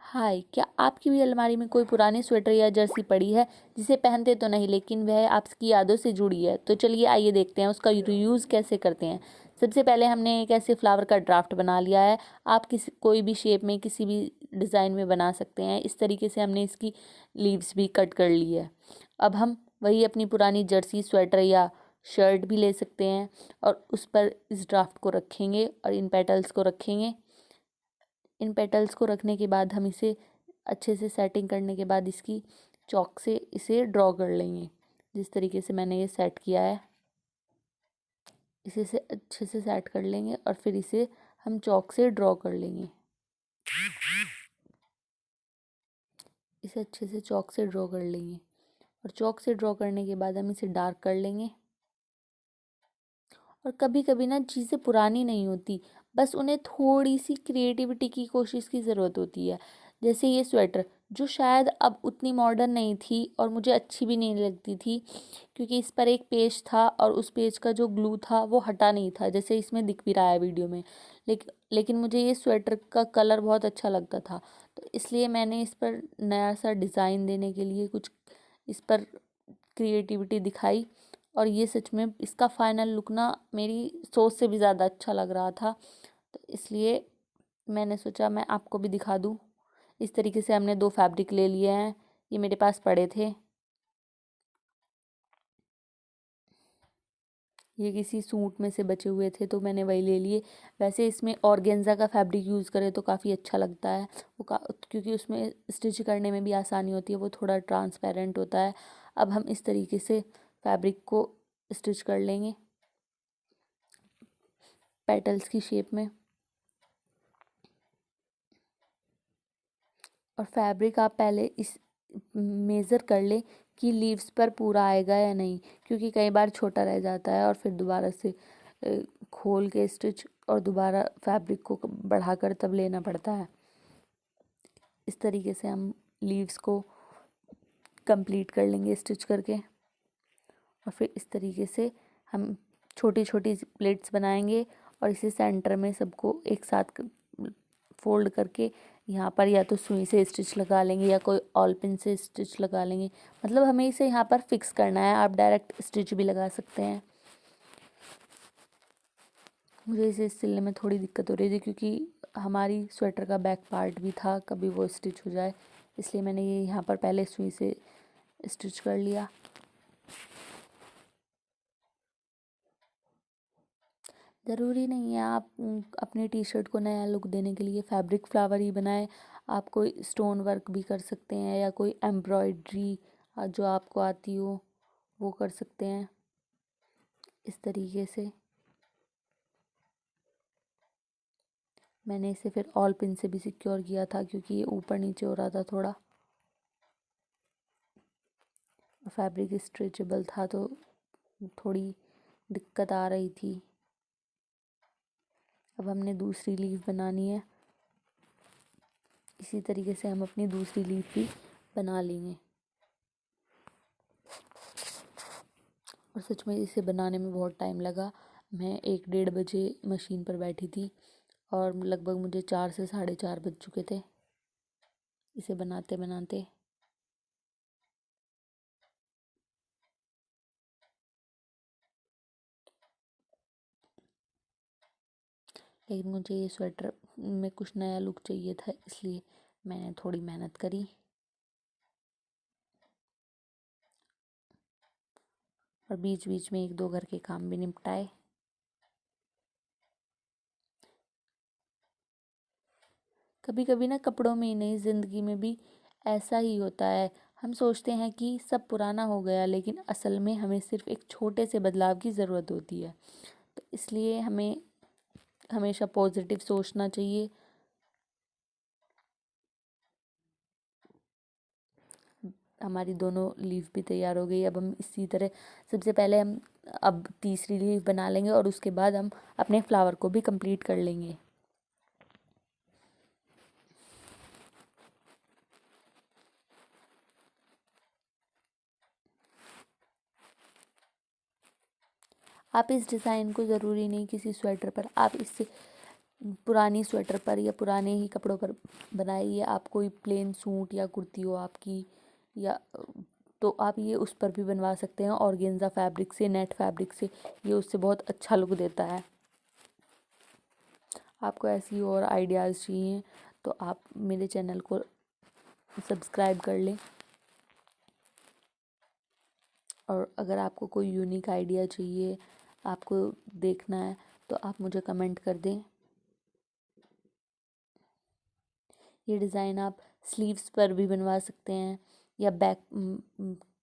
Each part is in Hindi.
हाय, क्या आपकी भी अलमारी में कोई पुरानी स्वेटर या जर्सी पड़ी है जिसे पहनते तो नहीं लेकिन वह आपकी यादों से जुड़ी है? तो चलिए आइए देखते हैं उसका रीयूज़ कैसे करते हैं। सबसे पहले हमने एक ऐसे फ्लावर का ड्राफ्ट बना लिया है। आप किसी कोई भी शेप में किसी भी डिज़ाइन में बना सकते हैं। इस तरीके से हमने इसकी लीव्स भी कट कर ली है। अब हम वही अपनी पुरानी जर्सी, स्वेटर या शर्ट भी ले सकते हैं और उस पर इस ड्राफ्ट को रखेंगे और इन पेटल्स को रखेंगे। इन पेटल्स को रखने के बाद हम इसे अच्छे से सेटिंग करने के बाद इसकी चॉक से इसे ड्रॉ कर लेंगे। जिस तरीके से मैंने ये सेट किया है, इसे से अच्छे से सेट कर लेंगे और फिर इसे हम चॉक से ड्रॉ कर लेंगे। इसे अच्छे से चॉक से ड्रॉ कर लेंगे और चॉक से ड्रॉ करने के बाद हम इसे डार्क कर लेंगे। और कभी कभी ना चीज़ें पुरानी नहीं होती, बस उन्हें थोड़ी सी क्रिएटिविटी की कोशिश की ज़रूरत होती है। जैसे ये स्वेटर जो शायद अब उतनी मॉडर्न नहीं थी और मुझे अच्छी भी नहीं लगती थी, क्योंकि इस पर एक पेज था और उस पेज का जो ग्लू था वो हटा नहीं था, जैसे इसमें दिख भी रहा है वीडियो में। लेकिन मुझे ये स्वेटर का कलर बहुत अच्छा लगता था, तो इसलिए मैंने इस पर नया सा डिज़ाइन देने के लिए कुछ इस पर क्रिएटिविटी दिखाई। और ये सच में इसका फाइनल लुक ना मेरी सोच से भी ज़्यादा अच्छा लग रहा था, तो इसलिए मैंने सोचा मैं आपको भी दिखा दूँ। इस तरीके से हमने 2 फैब्रिक ले लिए हैं, ये मेरे पास पड़े थे। ये किसी सूट में से बचे हुए थे तो मैंने वही ले लिए। वैसे इसमें ऑर्गेन्जा का फैब्रिक यूज़ करें तो काफ़ी अच्छा लगता है, क्योंकि उसमें स्टिच करने में भी आसानी होती है, वो थोड़ा ट्रांसपेरेंट होता है। अब हम इस तरीके से फैब्रिक को स्टिच कर लेंगे पेटल्स की शेप में। और फैब्रिक आप पहले इस मेज़र कर ले कि लीव्स पर पूरा आएगा या नहीं, क्योंकि कई बार छोटा रह जाता है और फिर दोबारा से खोल के स्टिच और दोबारा फैब्रिक को बढ़ाकर तब लेना पड़ता है। इस तरीके से हम लीव्स को कंप्लीट कर लेंगे स्टिच करके। और फिर इस तरीके से हम छोटी छोटी प्लेट्स बनाएंगे और इसे सेंटर में सबको एक साथ फोल्ड करके यहाँ पर या तो सुई से स्टिच लगा लेंगे या कोई ऑल पिन से स्टिच लगा लेंगे। मतलब हमें इसे यहाँ पर फिक्स करना है, आप डायरेक्ट स्टिच भी लगा सकते हैं। मुझे इसे सिलने में थोड़ी दिक्कत हो रही थी, क्योंकि हमारी स्वेटर का बैक पार्ट भी था, कभी वो स्टिच हो जाए, इसलिए मैंने ये यहाँ पर पहले सुई से स्टिच कर लिया। ज़रूरी नहीं है आप अपनी टी शर्ट को नया लुक देने के लिए फैब्रिक फ्लावर ही बनाएं। आप कोई स्टोन वर्क भी कर सकते हैं या कोई एम्ब्रॉयड्री जो आपको आती हो वो कर सकते हैं इस तरीके से। मैंने इसे फिर ऑल पिन से भी सिक्योर किया था, क्योंकि ये ऊपर नीचे हो रहा था थोड़ा। फैब्रिक स्ट्रेचेबल था तो थोड़ी दिक्कत आ रही थी। अब हमने दूसरी लीफ बनानी है, इसी तरीके से हम अपनी दूसरी लीफ भी बना लेंगे। और सच में इसे बनाने में बहुत टाइम लगा। मैं 1-1:30 बजे मशीन पर बैठी थी और लगभग मुझे 4 से 4:30 बज चुके थे इसे बनाते बनाते। लेकिन मुझे ये स्वेटर में कुछ नया लुक चाहिए था, इसलिए मैंने थोड़ी मेहनत करी और बीच बीच में 1-2 घर के काम भी निपटाए। कभी कभी ना कपड़ों में ही नहीं, ज़िंदगी में भी ऐसा ही होता है। हम सोचते हैं कि सब पुराना हो गया, लेकिन असल में हमें सिर्फ एक छोटे से बदलाव की ज़रूरत होती है। तो इसलिए हमें हमेशा पॉजिटिव सोचना चाहिए। हमारी दोनों लीफ भी तैयार हो गई। अब हम इसी तरह सबसे पहले हम अब तीसरी लीफ बना लेंगे और उसके बाद हम अपने फ्लावर को भी कंप्लीट कर लेंगे। आप इस डिज़ाइन को ज़रूरी नहीं किसी स्वेटर पर, आप इससे पुरानी स्वेटर पर या पुराने ही कपड़ों पर बनाइए। आप कोई प्लेन सूट या कुर्ती हो आपकी, या तो आप ये उस पर भी बनवा सकते हैं ऑर्गेन्जा फैब्रिक से, नेट फैब्रिक से। ये उससे बहुत अच्छा लुक देता है। आपको ऐसी और आइडियाज़ चाहिए तो आप मेरे चैनल को सब्सक्राइब कर लें। और अगर आपको कोई यूनिक आइडिया चाहिए, आपको देखना है, तो आप मुझे कमेंट कर दें। ये डिज़ाइन आप स्लीव्स पर भी बनवा सकते हैं, या बैक,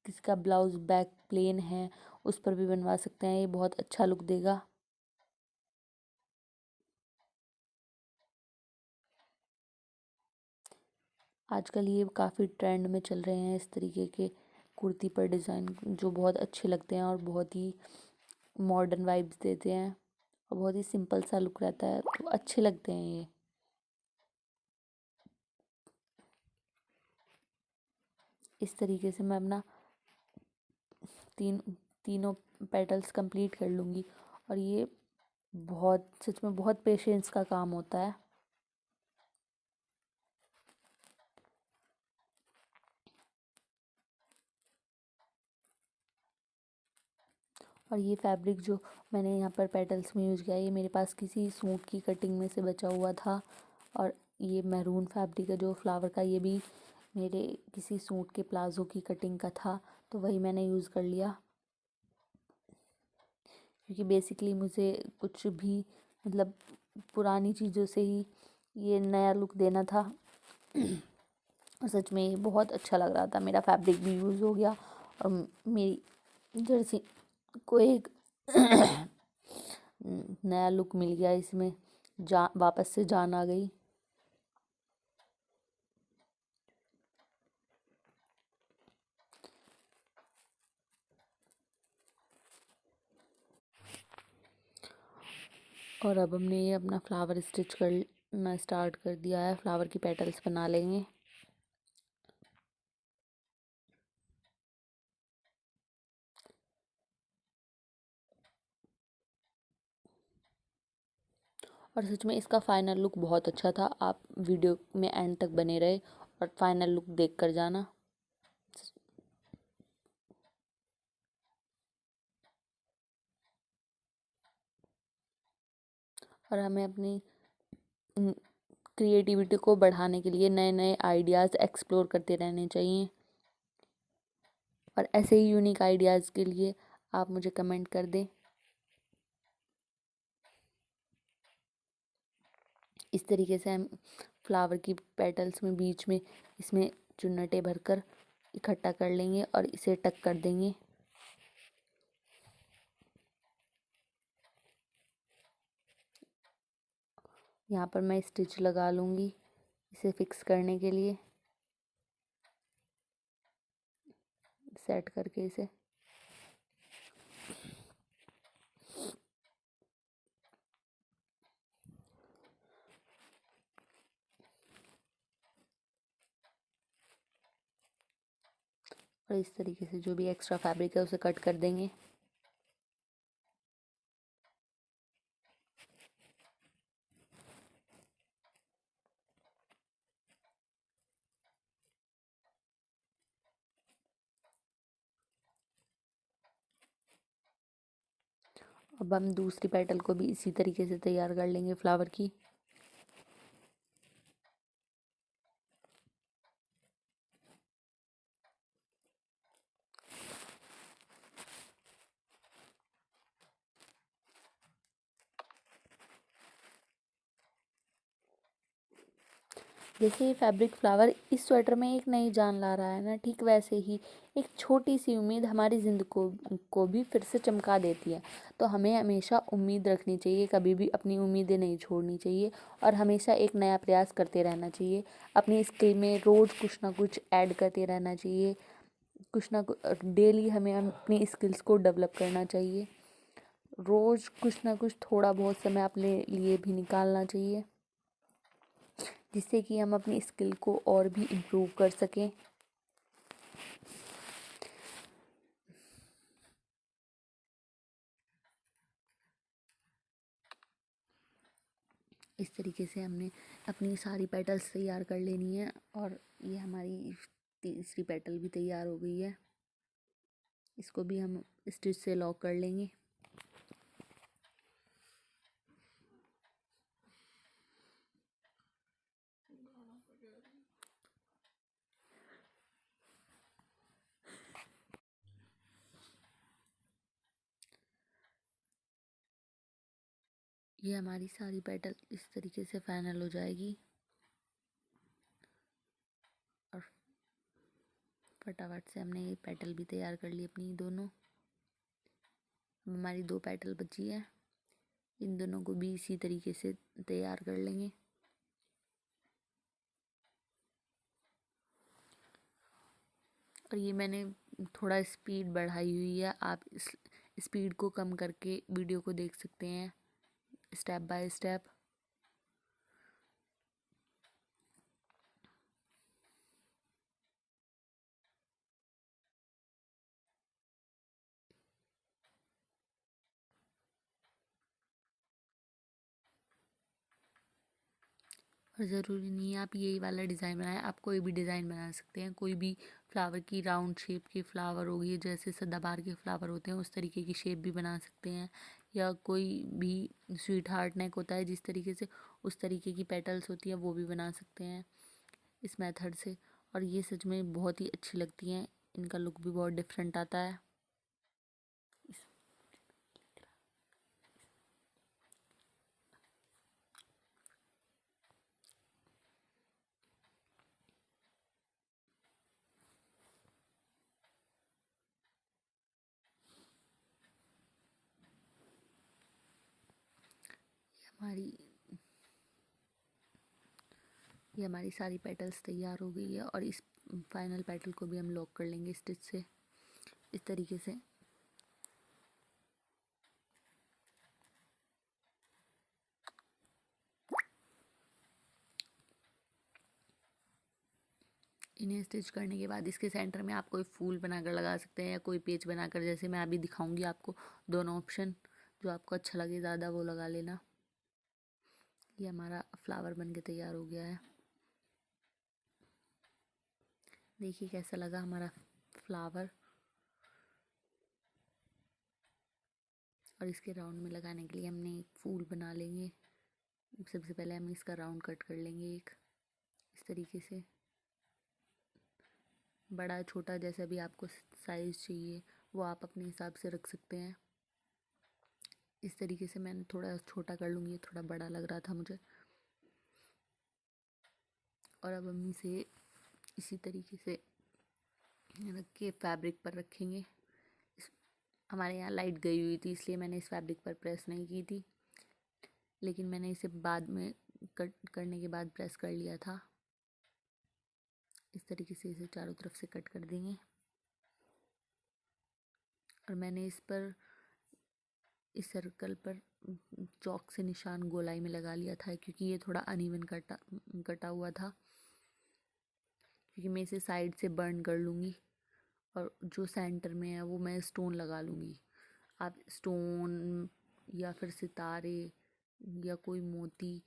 किसका ब्लाउज़ बैक प्लेन है उस पर भी बनवा सकते हैं। ये बहुत अच्छा लुक देगा। आजकल ये काफ़ी ट्रेंड में चल रहे हैं इस तरीके के कुर्ती पर डिज़ाइन, जो बहुत अच्छे लगते हैं और बहुत ही मॉडर्न वाइब्स देते हैं और बहुत ही सिंपल सा लुक रहता है, तो अच्छे लगते हैं ये। इस तरीके से मैं अपना तीन तीनों पेटल्स कंप्लीट कर लूँगी। और ये बहुत, सच में बहुत पेशेंस का काम होता है। और ये फैब्रिक जो मैंने यहाँ पर पेटल्स में यूज़ किया है, ये मेरे पास किसी सूट की कटिंग में से बचा हुआ था। और ये मैरून फैब्रिक है जो फ्लावर का, ये भी मेरे किसी सूट के प्लाज़ो की कटिंग का था, तो वही मैंने यूज़ कर लिया। क्योंकि बेसिकली मुझे कुछ भी, मतलब पुरानी चीज़ों से ही ये नया लुक देना था। और सच में ये बहुत अच्छा लग रहा था। मेरा फैब्रिक भी यूज़ हो गया और मेरी जर्सी को एक नया लुक मिल गया, इसमें वापस से जान आ गई। और अब हमने ये अपना फ्लावर स्टिच करना स्टार्ट कर दिया है। फ्लावर की पेटल्स बना लेंगे। और सच में इसका फाइनल लुक बहुत अच्छा था। आप वीडियो में एंड तक बने रहे और फाइनल लुक देख कर जाना। और हमें अपनी क्रिएटिविटी को बढ़ाने के लिए नए नए आइडियाज़ एक्सप्लोर करते रहने चाहिए। और ऐसे ही यूनिक आइडियाज़ के लिए आप मुझे कमेंट कर दें। इस तरीके से हम फ्लावर की पेटल्स में बीच में इसमें चुन्नटें भरकर इकट्ठा कर लेंगे और इसे टक कर देंगे। यहाँ पर मैं स्टिच लगा लूँगी इसे फिक्स करने के लिए, सेट करके इसे। और इस तरीके से जो भी एक्स्ट्रा फैब्रिक है उसे कट कर देंगे। अब हम दूसरी पेटल को भी इसी तरीके से तैयार कर लेंगे फ्लावर की। जैसे ये फैब्रिक फ्लावर इस स्वेटर में एक नई जान ला रहा है ना, ठीक वैसे ही एक छोटी सी उम्मीद हमारी को भी फिर से चमका देती है। तो हमें हमेशा उम्मीद रखनी चाहिए, कभी भी अपनी उम्मीदें नहीं छोड़नी चाहिए और हमेशा एक नया प्रयास करते रहना चाहिए। अपनी स्किल में रोज़ कुछ ना कुछ ऐड करते रहना चाहिए। कुछ ना कुछ डेली हमें अपनी स्किल्स को डेवलप करना चाहिए। रोज़ कुछ ना कुछ थोड़ा बहुत समय अपने लिए भी निकालना चाहिए, जिससे कि हम अपनी स्किल को और भी इम्प्रूव कर सकें। इस तरीके से हमने अपनी सारी पेटल्स तैयार कर लेनी है। और ये हमारी तीसरी पेटल भी तैयार हो गई है। इसको भी हम स्टिच से लॉक कर लेंगे। ये हमारी सारी पेटल इस तरीके से फाइनल हो जाएगी और फटाफट से हमने ये पेटल भी तैयार कर ली अपनी दोनों। हमारी 2 पेटल बची है, इन दोनों को भी इसी तरीके से तैयार कर लेंगे। और ये मैंने थोड़ा स्पीड बढ़ाई हुई है, आप इस स्पीड को कम करके वीडियो को देख सकते हैं स्टेप बाय स्टेप। और ज़रूरी नहीं है आप यही वाला डिज़ाइन बनाएं, आप कोई भी डिज़ाइन बना सकते हैं। कोई भी फ्लावर की राउंड शेप की फ्लावर होगी, जैसे सदाबहार के फ्लावर होते हैं उस तरीके की शेप भी बना सकते हैं। या कोई भी स्वीट हार्ट नेक होता है जिस तरीके से, उस तरीके की पेटल्स होती है वो भी बना सकते हैं इस मेथड से। और ये सच में बहुत ही अच्छी लगती हैं, इनका लुक भी बहुत डिफरेंट आता है। हमारी ये हमारी सारी पेटल्स तैयार हो गई है और इस फाइनल पेटल को भी हम लॉक कर लेंगे स्टिच से इस तरीके से। इन्हें स्टिच करने के बाद इसके सेंटर में आप कोई फूल बनाकर लगा सकते हैं या कोई पेच बनाकर, जैसे मैं अभी दिखाऊंगी आपको दोनों ऑप्शन, जो आपको अच्छा लगे ज़्यादा वो लगा लेना। ये हमारा फ्लावर बन के तैयार हो गया है। देखिए कैसा लगा हमारा फ्लावर। और इसके राउंड में लगाने के लिए हमने एक फूल बना लेंगे। सबसे पहले हम इसका राउंड कट कर लेंगे एक इस तरीके से। बड़ा छोटा जैसा भी आपको साइज़ चाहिए वो आप अपने हिसाब से रख सकते हैं। इस तरीके से मैंने थोड़ा छोटा कर लूँगी, थोड़ा बड़ा लग रहा था मुझे। और अब हम इसे इसी तरीके से रख के फैब्रिक पर रखेंगे। हमारे यहाँ लाइट गई हुई थी इसलिए मैंने इस फैब्रिक पर प्रेस नहीं की थी, लेकिन मैंने इसे बाद में कट करने के बाद प्रेस कर लिया था। इस तरीके से इसे चारों तरफ से कट कर देंगे। और मैंने इस सर्कल पर चॉक से निशान गोलाई में लगा लिया था, क्योंकि ये थोड़ा अनइवन कटा हुआ था, क्योंकि मैं इसे साइड से बर्न कर लूँगी। और जो सेंटर में है वो मैं स्टोन लगा लूँगी। आप स्टोन या फिर सितारे या कोई मोती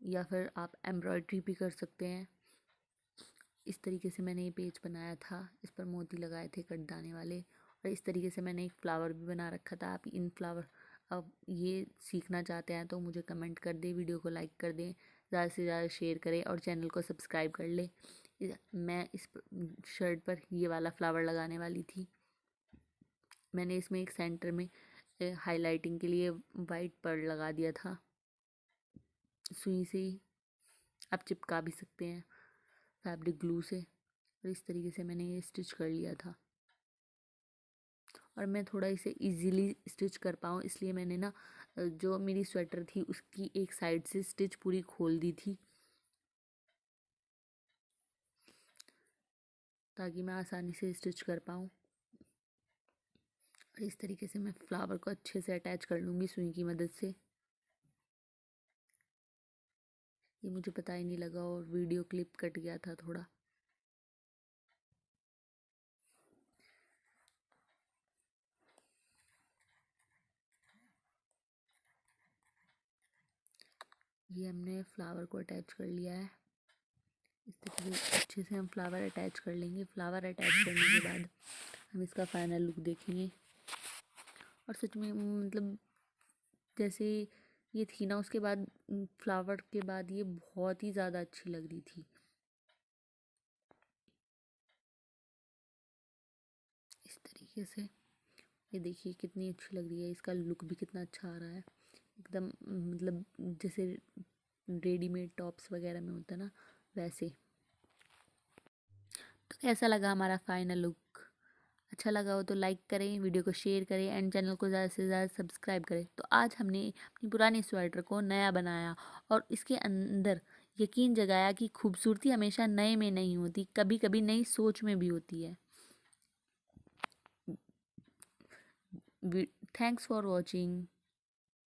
या फिर आप एम्ब्रॉयडरी भी कर सकते हैं। इस तरीके से मैंने ये पेज बनाया था, इस पर मोती लगाए थे कटदाने वाले। और इस तरीके से मैंने एक फ्लावर भी बना रखा था। आप इन फ्लावर अब ये सीखना चाहते हैं तो मुझे कमेंट कर दें, वीडियो को लाइक कर दें, ज़्यादा से ज़्यादा शेयर करें और चैनल को सब्सक्राइब कर लें। मैं इस शर्ट पर ये वाला फ्लावर लगाने वाली थी। मैंने इसमें एक सेंटर में हाइलाइटिंग के लिए वाइट पर्ल लगा दिया था। सुई से ही आप चिपका भी सकते हैं फैब्रिक ग्लू से। और इस तरीके से मैंने ये स्टिच कर लिया था। और मैं थोड़ा इसे इजीली स्टिच कर पाऊँ इसलिए मैंने ना जो मेरी स्वेटर थी उसकी एक साइड से स्टिच पूरी खोल दी थी, ताकि मैं आसानी से स्टिच कर पाऊँ। और इस तरीके से मैं फ्लावर को अच्छे से अटैच कर लूँगी सुई की मदद से। ये मुझे पता ही नहीं लगा और वीडियो क्लिप कट गया था थोड़ा। ये हमने फ्लावर को अटैच कर लिया है। इस तरीके से अच्छे से हम फ्लावर अटैच कर लेंगे। फ्लावर अटैच करने के बाद हम इसका फाइनल लुक देखेंगे। और सच में मतलब जैसे ये थी ना, उसके बाद फ्लावर के बाद ये बहुत ही ज़्यादा अच्छी लग रही थी। इस तरीके से ये देखिए कितनी अच्छी लग रही है। इसका लुक भी कितना अच्छा आ रहा है एकदम, मतलब जैसे रेडीमेड टॉप्स वगैरह में होता है ना, वैसे। तो कैसा लगा हमारा फाइनल लुक? अच्छा लगा हो तो लाइक करें, वीडियो को शेयर करें एंड चैनल को ज़्यादा से ज़्यादा सब्सक्राइब करें। तो आज हमने अपनी पुरानी स्वेटर को नया बनाया और इसके अंदर यकीन जगाया कि खूबसूरती हमेशा नए में नहीं होती, कभी कभी नई सोच में भी होती है। Thanks for watching.